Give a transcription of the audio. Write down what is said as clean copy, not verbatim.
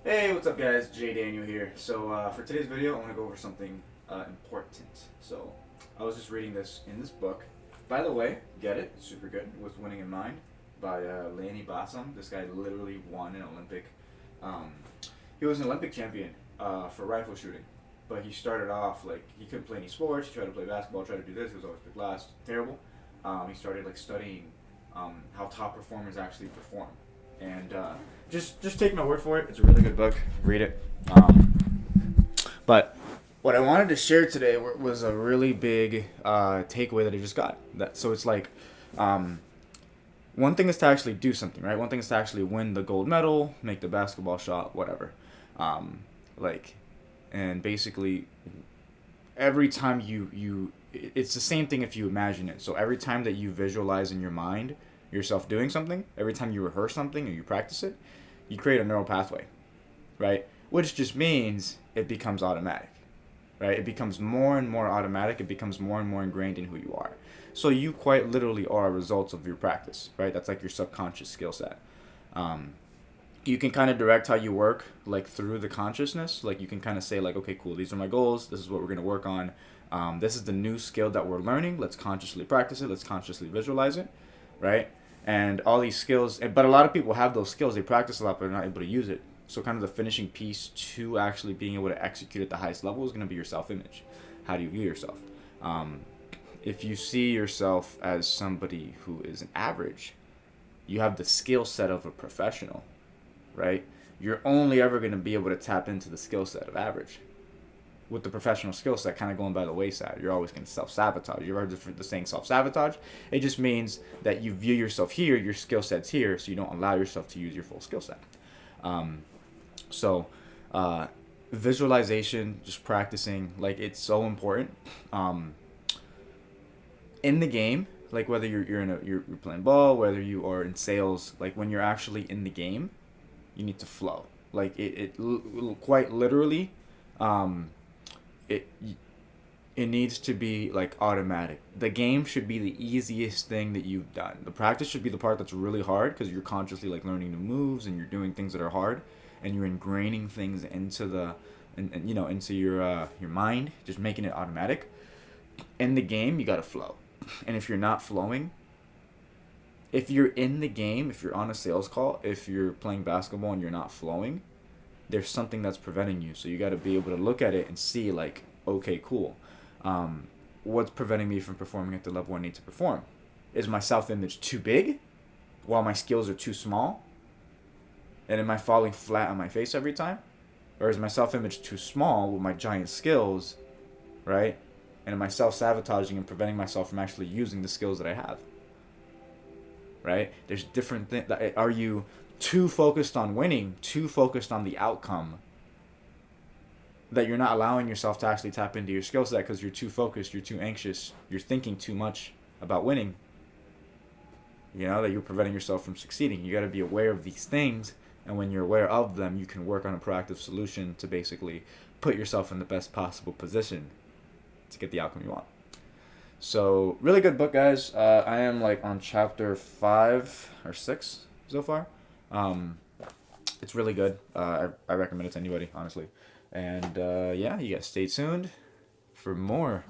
Hey, what's up guys? Jay Daniel here. So for today's video, I want to go over something important. So I was just reading this in this book. By the way, get it? It's super good. With Winning in Mind by Lanny Bassam. This guy literally won an Olympic. Um, he was an Olympic champion for rifle shooting. But he started off like he couldn't play any sports. He tried to play basketball, tried to do this. He was always picked last. Terrible. He started like studying how top performers actually perform. And just take my word for it. It's a really good book. Read it. But what I wanted to share today was a really big takeaway that I just got. So it's like one thing is to actually do something, right? One thing is to actually win the gold medal, make the basketball shot, whatever. Like, and basically every time it's the same thing if you imagine it. So every time that you visualize in your mind yourself doing something, every time you rehearse something or you practice it, you create a neural pathway, right? Which just means it becomes automatic, right? It becomes more and more automatic. It becomes more and more ingrained in who you are. So you quite literally are a result of your practice, right? That's like your subconscious skill set. You can kind of direct how you work like through the consciousness. Like you can kind of say like, okay, cool, these are my goals. This is what we're going to work on. This is the new skill that we're learning. Let's consciously practice it. Let's consciously visualize it, right? And all these skills, but a lot of people have those skills. They practice a lot, but they're not able to use it. So kind of the finishing piece to actually being able to execute at the highest level is going to be your self-image. How do you view yourself? If you see yourself as somebody who is an average, you have the skill set of a professional, right? You're only ever going to be able to tap into the skill set of average. With the professional skill set kind of going by the wayside, you're always going to self-sabotage. You've heard the saying self-sabotage? It just means that you view yourself here, your skill set's here, so you don't allow yourself to use your full skill set. So visualization, just practicing, like it's so important. In the game, like whether you're playing ball, whether you are in sales, like when you're actually in the game, you need to flow. Like it quite literally, it needs to be like automatic. The game should be the easiest thing that you've done. The practice should be the part that's really hard because you're consciously like learning the moves and you're doing things that are hard and you're ingraining things into into your mind, just making it automatic. In the game, you gotta flow, and if you're not flowing, if you're in the game, if you're on a sales call, if you're playing basketball and you're not flowing, there's something that's preventing you. So you got to be able to look at it and see like, okay, cool. What's preventing me from performing at the level I need to perform? Is my self-image too big while my skills are too small? And am I falling flat on my face every time? Or is my self-image too small with my giant skills, right? And am I self-sabotaging and preventing myself from actually using the skills that I have? Right? There's different things. Are you too focused on winning, too focused on the outcome, that you're not allowing yourself to actually tap into your skill set because you're too focused, you're too anxious, you're thinking too much about winning, that you're preventing yourself from succeeding? You got to be aware of these things, and when you're aware of them, you can work on a proactive solution to basically put yourself in the best possible position to get the outcome you want. So really good book, guys. I am like on chapter 5 or 6 so far. It's really good. I recommend it to anybody, honestly. And yeah, you guys stay tuned for more.